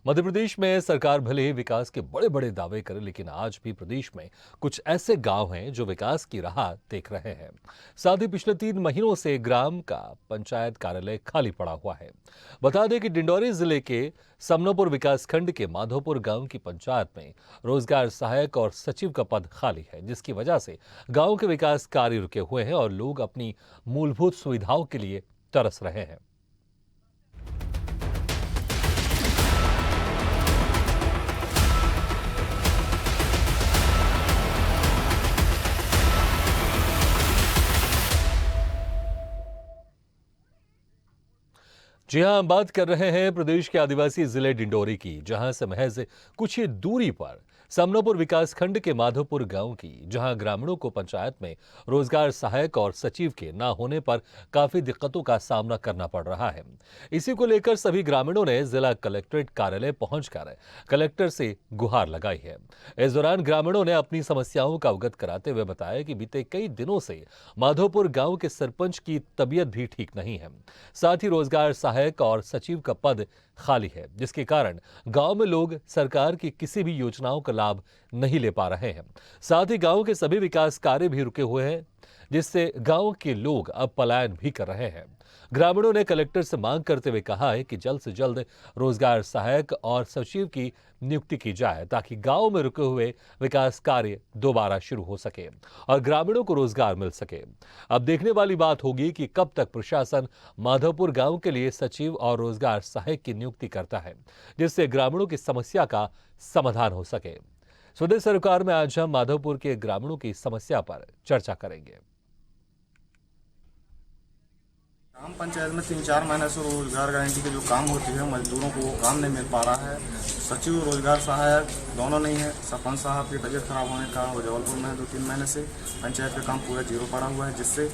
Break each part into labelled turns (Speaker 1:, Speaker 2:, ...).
Speaker 1: मध्य प्रदेश में सरकार भले ही विकास के बड़े बड़े दावे करे, लेकिन आज भी प्रदेश में कुछ ऐसे गांव हैं जो विकास की राह देख रहे हैं। साथ ही पिछले 3 महीनों से ग्राम का पंचायत कार्यालय खाली पड़ा हुआ है। बता दें कि डिंडौरी जिले के समनापुर विकासखंड के माधोपुर गांव की पंचायत में रोजगार सहायक और सचिव का पद खाली है, जिसकी वजह से गांव के विकास कार्य रुके हुए हैं और लोग अपनी मूलभूत सुविधाओं के लिए तरस रहे हैं। जी हां, हम बात कर रहे हैं प्रदेश के आदिवासी जिले डिंडौरी की, जहां से महज कुछ ही दूरी पर समनापुर विकासखंड के माधोपुर गांव की, जहां ग्रामीणों को पंचायत में रोजगार सहायक और सचिव के न होने पर काफी दिक्कतों का सामना करना पड़ रहा है। इसी को लेकर सभी ग्रामीणों ने जिला कलेक्ट्रेट कार्यालय पहुंचकर कलेक्टर से गुहार लगाई है। इस दौरान ग्रामीणों ने अपनी समस्याओं का अवगत कराते हुए बताया कि बीते कई दिनों से माधोपुर गांव के सरपंच की तबीयत भी ठीक नहीं है। साथ ही रोजगार सहायक और सचिव का पद खाली है, जिसके कारण गांव में लोग सरकार की किसी भी योजनाओं का लाभ नहीं ले पा रहे हैं। साथ ही गांव के सभी विकास कार्य भी रुके हुए हैं, जिससे गांव के लोग अब पलायन भी कर रहे हैं। ग्रामीणों ने कलेक्टर से मांग करते हुए कहा है कि जल्द से जल्द रोजगार सहायक और सचिव की नियुक्ति की जाए, ताकि गांव में रुके हुए विकास कार्य दोबारा शुरू हो सके और ग्रामीणों को रोजगार मिल सके। अब देखने वाली बात होगी कि कब तक प्रशासन माधोपुर गांव के लिए सचिव और रोजगार सहायक की नियुक्ति करता है, जिससे ग्रामीणों की समस्या का समाधान हो सके। स्वदेश सरकार में आज हम माधोपुर के ग्रामीणों की समस्या पर चर्चा करेंगे।
Speaker 2: ग्राम पंचायत में 3-4 महीने से रोजगार गारंटी के जो काम होती है, मजदूरों को वो काम नहीं मिल पा रहा है। सचिव रोजगार सहायक दोनों नहीं है। सरपंच साहब की तबीयत खराब होने का वो जबलपुर में 2-3 महीने से पंचायत का काम पूरा जीरो पड़ा हुआ है, जिससे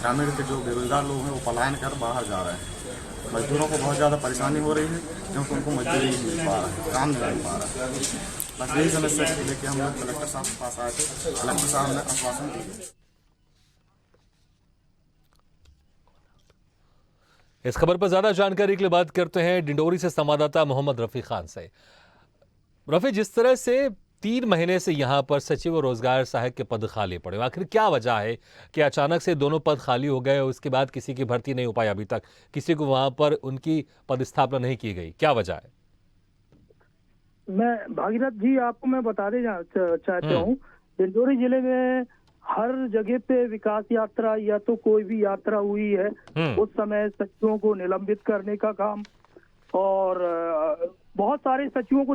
Speaker 2: ग्रामीण के जो बेरोजगार लोग हैं वो पलायन कर बाहर जा रहे हैं। मजदूरों को बहुत ज़्यादा परेशानी हो रही है, क्योंकि उनको मजदूरी नहीं मिल पा रहा है, काम नहीं मिल पा रहा है। बस यही समस्या को लेकर हम लोग कलेक्टर साहब के पास आए थे। कलेक्टर साहब ने आश्वासन दिया।
Speaker 1: इस खबर पर ज्यादा जानकारी के लिए बात करते हैं डिंडोरी से संवाददाता मोहम्मद रफी खान से। रफी, जिस तरह से 3 महीने से यहाँ पर सचिव और रोजगार सहायक के पद खाली पड़े, आखिर क्या वजह है कि अचानक से दोनों पद खाली हो गए और उसके बाद किसी की भर्ती नहीं हो पाई? अभी तक किसी को वहां पर उनकी पदस्थापना नहीं की गई, क्या वजह है?
Speaker 3: मैं भागीरथ जी आपको मैं बताने चाहता हूँ, डिंडोरी जिले में हर जगह पे विकास यात्रा या तो कोई भी यात्रा हुई है, उस समय सचिवों को निलंबित करने का काम और बहुत सारे सचिवों को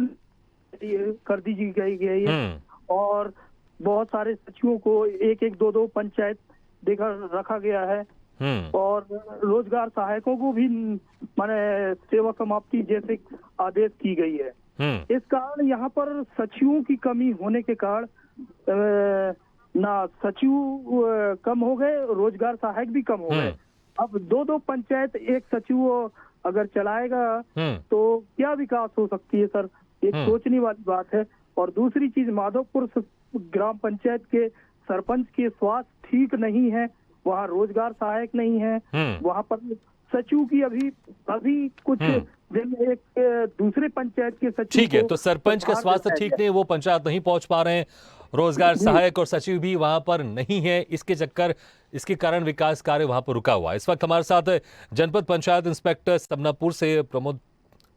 Speaker 3: कर दी गई है और बहुत सारे सचिवों को 1-1, 2-2 पंचायत देकर रखा गया है और रोजगार सहायकों को भी माने सेवा समाप्ति जैसे आदेश की गई है। इस कारण यहाँ पर सचिवों की कमी होने के कारण ना सचिव कम हो गए, रोजगार सहायक भी कम हो गए। अब 2-2 पंचायत एक सचिव अगर चलाएगा तो क्या विकास हो सकती है सर? एक सोचने वाली बात है। और दूसरी चीज, माधोपुर ग्राम पंचायत के सरपंच के स्वास्थ्य ठीक नहीं है, वहाँ रोजगार सहायक नहीं है, वहाँ पर सचिव की अभी कुछ दिन एक दूसरे पंचायत के सचिव।
Speaker 1: ठीक है, तो सरपंच का स्वास्थ्य ठीक नहीं, वो पंचायत नहीं पहुंच पा रहे हैं, रोजगार सहायक और सचिव भी वहां पर नहीं है, इसके कारण विकास कार्य वहां पर रुका हुआ है। इस वक्त हमारे साथ जनपद पंचायत इंस्पेक्टर समनापुर से प्रमोद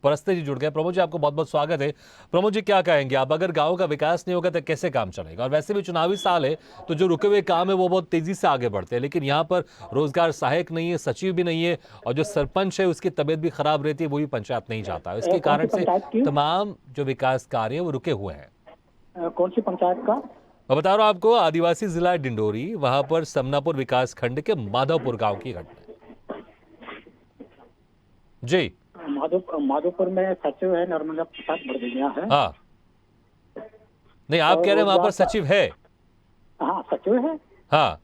Speaker 1: परस्ते जी जुड़ गए। प्रमोद जी, आपको बहुत बहुत स्वागत है। प्रमोद जी, क्या कहेंगे आप? अगर गांव का विकास नहीं होगा तो कैसे काम चलेगा? और वैसे भी चुनावी साल है, तो जो रुके हुए काम है वो बहुत तेजी से आगे बढ़ते हैं, लेकिन यहाँ पर रोजगार सहायक नहीं है, सचिव भी नहीं है और जो सरपंच है उसकी तबीयत भी खराब रहती है, वो भी पंचायत नहीं जाता है। इसके कारण से तमाम जो विकास कार्य है वो रुके हुए हैं।
Speaker 4: कौन सी पंचायत का?
Speaker 1: मैं बता रहा हूँ आपको, आदिवासी जिला डिंडोरी, वहां पर समनापुर विकास खंड के माधवपुर गांव की घटना जी।
Speaker 4: माधोपुर में सचिव है नर्मदा प्रसाद बड़गैया है।
Speaker 1: हाँ, नहीं, आप कह रहे हैं वहां पर सचिव है?
Speaker 4: हाँ, सचिव है।
Speaker 1: हाँ,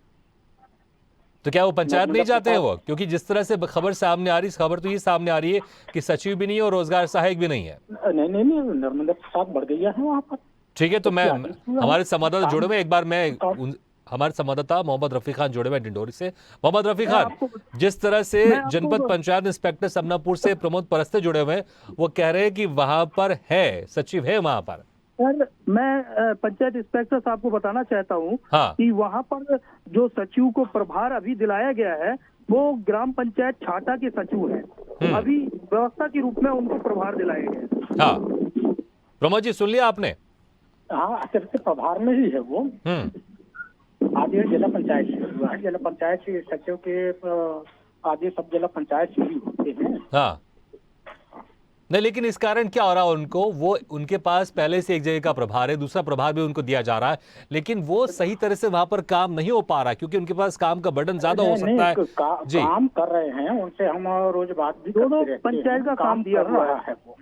Speaker 1: तो क्या वो पंचायत नहीं जाते हैं वो? क्योंकि जिस तरह से खबर सामने आ रही, खबर तो ये सामने आ रही है कि सचिव भी नहीं है और रोजगार सहायक भी नहीं है।
Speaker 4: नहीं, नर्मदा प्रसाद बड़गैया है वहाँ पर।
Speaker 1: ठीक है, तो मैं हमारे संवाददाता जुड़े हुए, एक बार मैं हमारे संवाददाता मोहम्मद रफी खान जुड़े हुए हैं डिंडोरी से। मोहम्मद रफी
Speaker 3: मैं
Speaker 1: खान,
Speaker 3: आपको-
Speaker 1: जिस तरह से
Speaker 3: मैं आपको-
Speaker 1: जनपद पंचायत इंस्पेक्टर समनापुर से प्रमोद परस्ते जुड़े हुए हैं, वो कह रहे हैं कि वहां पर है सचिव है वहां पर।
Speaker 3: सर, मैं पंचायत इंस्पेक्टर साहब को बताना चाहता हूँ
Speaker 1: हाँ।
Speaker 3: कि वहाँ पर जो सचिव को प्रभार अभी दिलाया गया है वो ग्राम पंचायत छाटा के सचिव हैं। अभी व्यवस्था के रूप में उनको प्रभार दिलाया गया है।
Speaker 1: हाँ, प्रमोद जी सुन लिया आपने?
Speaker 4: हाँ, अतिरिक्त प्रभार में ही है वो। आदेश जिला पंचायत से हुआ है। जिला पंचायत से सचिव के आदेश सब जिला पंचायत से ही होते हैं।
Speaker 1: हाँ, नहीं, लेकिन इस कारण क्या हो रहा है उनको, वो उनके पास पहले से एक जगह का प्रभार है, दूसरा प्रभार भी उनको दिया जा रहा है, लेकिन वो सही तरह से वहां पर काम नहीं हो पा रहा क्योंकि उनके पास काम का बर्डन ज्यादा हो सकता है। जी,
Speaker 4: काम कर रहे हैं, उनसे हम रोज बात भी
Speaker 3: दोनों
Speaker 4: करते रहते हैं।
Speaker 3: पंचायत का काम दिया
Speaker 4: कर
Speaker 3: हुआ
Speaker 4: रहा है वो।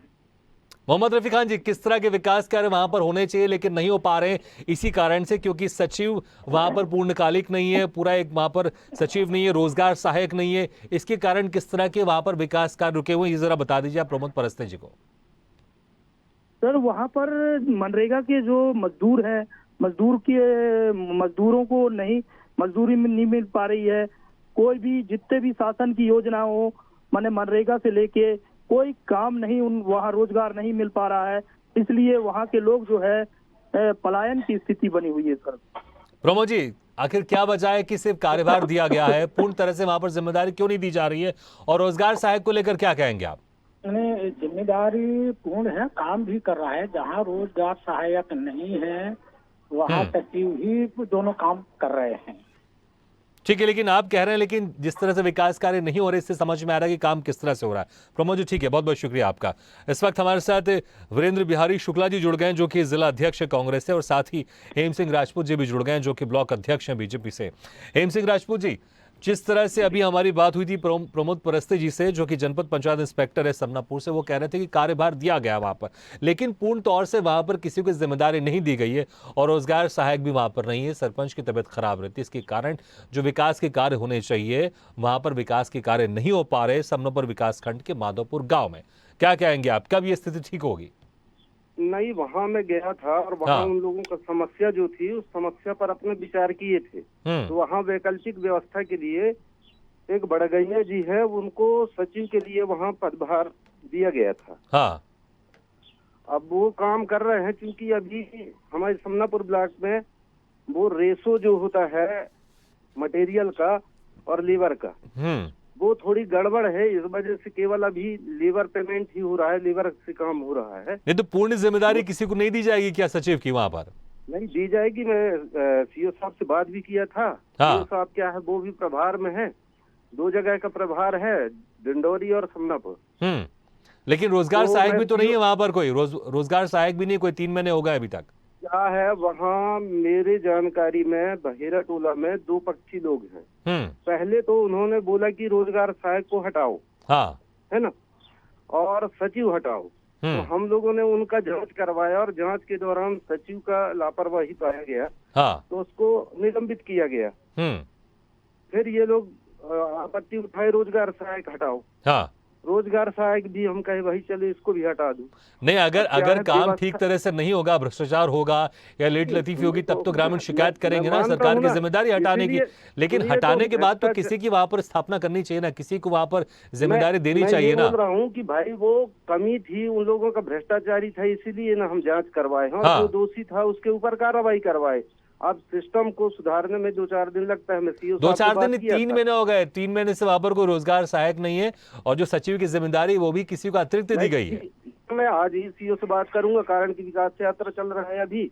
Speaker 1: मोहम्मद रफी खान जी, किस तरह के विकास कार्य वहां पर होने चाहिए लेकिन नहीं हो पा रहे हैं इसी कारण से, क्योंकि सचिव वहां पर पूर्णकालिक नहीं है, पूरा एक वहां पर सचिव नहीं है, रोजगार सहायक नहीं है, इसके कारण किस तरह के वहां पर विकास कार्य रुके हुए हैं, ये जरा बता दीजिए आप प्रमोद परस्ते जी को।
Speaker 3: सर, वहाँ पर मनरेगा के जो मजदूर हैं, मजदूरों को नहीं मजदूरी नहीं मिल पा रही है। कोई भी जितने भी शासन की योजना हो, माने मनरेगा से लेके कोई काम नहीं, वहाँ रोजगार नहीं मिल पा रहा है, इसलिए वहाँ के लोग जो है पलायन की स्थिति बनी हुई है। सर
Speaker 1: प्रमोद जी, आखिर क्या वजह है कि सिर्फ कार्यभार दिया गया है, पूर्ण तरह से वहां पर जिम्मेदारी क्यों नहीं दी जा रही है, और रोजगार सहायक को लेकर क्या कहेंगे आप?
Speaker 4: जिम्मेदारी पूर्ण है, काम भी कर रहा है। जहाँ रोजगार सहायक नहीं है वहाँ सचिव ही दोनों काम कर रहे हैं।
Speaker 1: ठीक है, लेकिन आप कह रहे हैं लेकिन जिस तरह से विकास कार्य नहीं हो रहे, इससे समझ में आ रहा है कि काम किस तरह से हो रहा है। प्रमोद जी ठीक है, बहुत बहुत शुक्रिया आपका। इस वक्त हमारे साथ वीरेंद्र बिहारी शुक्ला जी जुड़ गए हैं जो कि जिला अध्यक्ष है कांग्रेस से, और साथ ही हेम सिंह राजपूत जी भी जुड़ गए हैं जो कि ब्लॉक अध्यक्ष हैं बीजेपी से। हेम सिंह राजपूत जी, जिस तरह से अभी हमारी बात हुई थी प्रमोद परस्ते जी से जो कि जनपद पंचायत इंस्पेक्टर है समनापुर से, वो कह रहे थे कि कार्यभार दिया गया वहां पर, लेकिन पूर्ण तौर से वहां पर किसी को जिम्मेदारी नहीं दी गई है और रोजगार सहायक भी वहां पर नहीं है। सरपंच की तबीयत खराब रहती है, इसके कारण जो विकास के कार्य होने चाहिए वहां पर विकास के कार्य नहीं हो पा रहे समनापुर विकास खंड के माधोपुर गांव में। क्या कहेंगे आप, कब ये स्थिति ठीक होगी?
Speaker 5: नहीं, वहाँ मैं गया था और वहाँ उन लोगों का समस्या जो थी उस समस्या पर अपने विचार किए थे। तो वहाँ वैकल्पिक व्यवस्था के लिए एक बड़गैया जी है, उनको सचिव के लिए वहाँ पदभार दिया गया था।
Speaker 1: हाँ,
Speaker 5: अब वो काम कर रहे हैं, क्योंकि अभी हमारे समनापुर ब्लॉक में वो रेशो जो होता है मटेरियल का और लेबर का, वो थोड़ी गड़बड़ है। इस वजह से केवल अभी लेबर पेमेंट ही हो रहा है, लेबर से काम हो रहा है।
Speaker 1: नहीं तो पूर्ण जिम्मेदारी किसी को नहीं दी जाएगी क्या सचिव की वहां पर?
Speaker 5: नहीं दी जाएगी। मैं सीओ साहब से बात भी किया था। सीओ साहब क्या है, वो भी प्रभार में है, 2 जगह का प्रभार है, डिंडोरी और समनापुर।
Speaker 1: लेकिन रोजगार सहायक भी तो नहीं है वहां पर कोई, रोजगार सहायक भी नहीं, कोई 3 महीने हो गए अभी तक।
Speaker 5: क्या है, वहाँ मेरे जानकारी में बहेरा टोला में 2 पक्षी लोग हैं। पहले तो उन्होंने बोला कि रोजगार सहायक को हटाओ,
Speaker 1: हाँ,
Speaker 5: है ना, और सचिव हटाओ। तो हम लोगों ने उनका जांच करवाया और जांच के दौरान सचिव का लापरवाही पाया गया।
Speaker 1: हाँ,
Speaker 5: तो उसको निलंबित किया गया। फिर ये लोग आपत्ति उठाए, रोजगार सहायक हटाओ।
Speaker 1: हाँ,
Speaker 5: रोजगार सहायक भी हम कहे भाई चलो इसको भी हटा दूं।
Speaker 1: नहीं, अगर काम ठीक तरह से नहीं होगा, भ्रष्टाचार होगा या लेट लतीफी होगी, तब तो ग्रामीण शिकायत करेंगे ना सरकार की जिम्मेदारी हटाने की। लेकिन हटाने के बाद तो किसी की वहां पर स्थापना करनी चाहिए ना, किसी को वहां पर जिम्मेदारी देनी चाहिए ना।
Speaker 5: मैं बोल रहा हूँ कि भाई वो कमी थी, उन लोगों का भ्रष्टाचारी था, इसीलिए ना हम जांच करवाए हैं और जो दोषी था उसके ऊपर कार्रवाई करवाए। अब सिस्टम को सुधारने में 2-4 दिन लगता है। मैं सीओ
Speaker 1: 2-4 दिन, 3 महीने हो गए। 3 महीने से वहां पर कोई रोजगार सहायक नहीं है और जो सचिव की जिम्मेदारी वो भी किसी को अतिरिक्त दी गई है।
Speaker 5: मैं आज ही सीओ से बात करूंगा, कारण की विकास यात्रा चल रहा है अभी,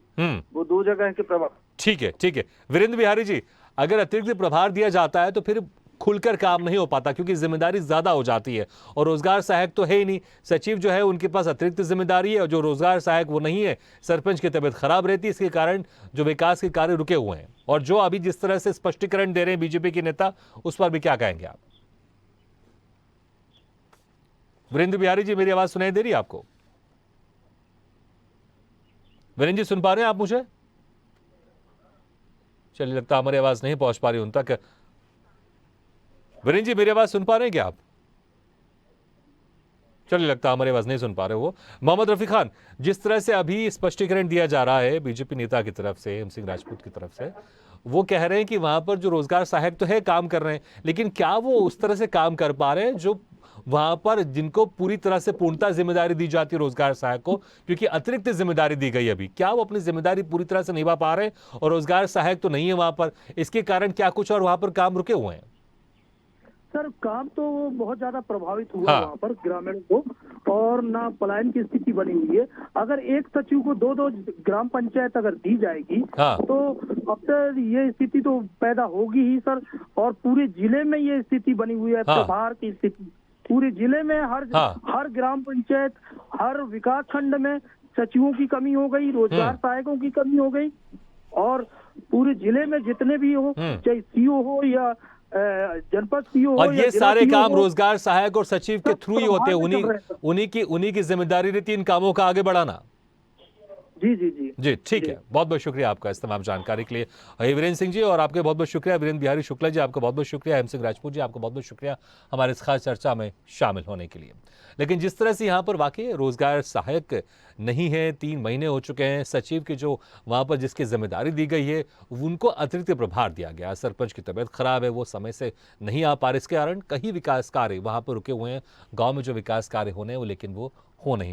Speaker 5: वो 2 जगह के प्रभार।
Speaker 1: ठीक है। वीरेंद्र बिहारी जी, अगर अतिरिक्त प्रभार दिया जाता है तो फिर खुलकर काम नहीं हो पाता क्योंकि जिम्मेदारी ज्यादा हो जाती है, और रोजगार सहायक तो है ही नहीं। सचिव जो है उनके पास अतिरिक्त जिम्मेदारी है और जो रोजगार सहायक वो नहीं है। सरपंच की तबीयत खराब रहती है, इसके कारण जो विकास के कार्य रुके हुए हैं। और जो अभी जिस तरह से स्पष्टीकरण दे रहे हैं बीजेपी के नेता, उस पर भी क्या कहेंगे आप? वीरेंद्र बिहारी जी, मेरी आवाज सुनाई दे रही है आपको? वीरेंद्र जी सुन पा रहे हैं आप मुझे? चलिए, लगता है हमारी आवाज नहीं पहुंच पा रही उन तक। वीरेंद्र जी, मेरी आवाज सुन पा रहे हैं क्या आप? चलिए, लगता है हमारी आवाज नहीं सुन पा रहे हो। मोहम्मद रफी खान, जिस तरह से अभी स्पष्टीकरण दिया जा रहा है बीजेपी नेता की तरफ से, हेम सिंह राजपूत की तरफ से, वो कह रहे हैं कि वहां पर जो रोजगार सहायक तो है, काम कर रहे हैं, लेकिन क्या वो उस तरह से काम कर पा रहे हैं जो वहां पर जिनको पूरी तरह से पूर्णतः जिम्मेदारी दी जाती है रोजगार सहायक को, क्योंकि अतिरिक्त जिम्मेदारी दी गई अभी, क्या वो अपनी जिम्मेदारी पूरी तरह से निभा पा रहे हैं? और रोजगार सहायक तो नहीं है वहां पर, इसके कारण क्या कुछ और वहां पर काम रुके हुए हैं?
Speaker 3: सर काम तो बहुत ज्यादा प्रभावित हुआ
Speaker 1: हाँ।
Speaker 3: वहाँ पर ग्रामीण को, और ना पलायन की स्थिति बनी हुई है। अगर एक सचिव को दो ग्राम पंचायत अगर दी जाएगी
Speaker 1: हाँ।
Speaker 3: तो अब तो ये स्थिति तो पैदा होगी ही सर, और पूरे जिले में ये स्थिति बनी हुई है,
Speaker 1: हाँ।
Speaker 3: प्रभार की स्थिति पूरे जिले में हर ग्राम पंचायत, हर विकास खंड में सचिवों की कमी हो गई, रोजगार सहायकों की कमी हो गई, और पूरे जिले में जितने भी हो, चाहे सीओ हो या जनपद सीओ हो,
Speaker 1: और
Speaker 3: या
Speaker 1: ये
Speaker 3: जिला
Speaker 1: सारे
Speaker 3: CO
Speaker 1: काम
Speaker 3: हो,
Speaker 1: रोजगार सहायक और सचिव के
Speaker 3: सब
Speaker 1: थ्रू ही होते हैं,
Speaker 3: प्रभाव में चल रहे हैं।
Speaker 1: उन्हीं की जिम्मेदारी रहती है इन कामों का आगे बढ़ाना।
Speaker 3: जी जी जी
Speaker 1: जी ठीक है, बहुत बहुत शुक्रिया आपका इस तमाम जानकारी के लिए वीरेंद्र सिंह जी, और आपके बहुत बहुत शुक्रिया वीरेंद्र बिहारी शुक्ला जी, आपका बहुत बहुत शुक्रिया हेम सिंह राजपूत जी, आपका बहुत बहुत शुक्रिया हमारे इस खास चर्चा में शामिल होने के लिए। लेकिन जिस तरह से यहाँ पर वाकई रोजगार सहायक नहीं है, 3 महीने हो चुके हैं, सचिव की जो वहाँ पर जिसकी जिम्मेदारी दी गई है उनको अतिरिक्त प्रभार दिया गया, सरपंच की तबीयत खराब है, वो समय से नहीं आ पा रहे, इसके कारण कई विकास कार्य वहाँ पर रुके हुए हैं, गाँव में जो विकास कार्य होने हैं वो लेकिन वो हो नहीं